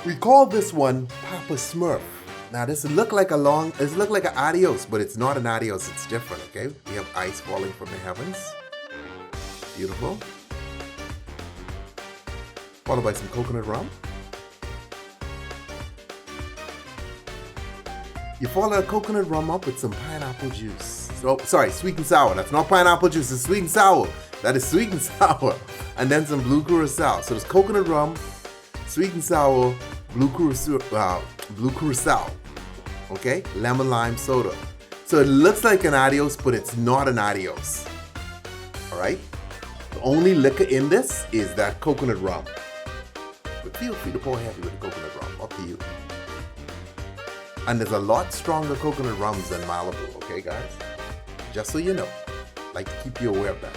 We call this one Papa Smurf. Now this look like an adios, but it's not an adios, it's different, okay? We have ice falling from the heavens. Beautiful. Followed by some coconut rum. You follow the coconut rum up with some pineapple juice. So, sorry, sweet and sour. That's not pineapple juice, it's sweet and sour. That is sweet and sour. And then some blue curacao. So there's coconut rum, sweet and sour, blue curacao. Okay? Lemon lime soda. So it looks like an adios, but it's not an adios. Alright? The only liquor in this is that coconut rum. But feel free to pour heavy with the coconut rum. Up to you. And there's a lot stronger coconut rums than Malibu, okay guys? Just so you know. Like to keep you aware of that.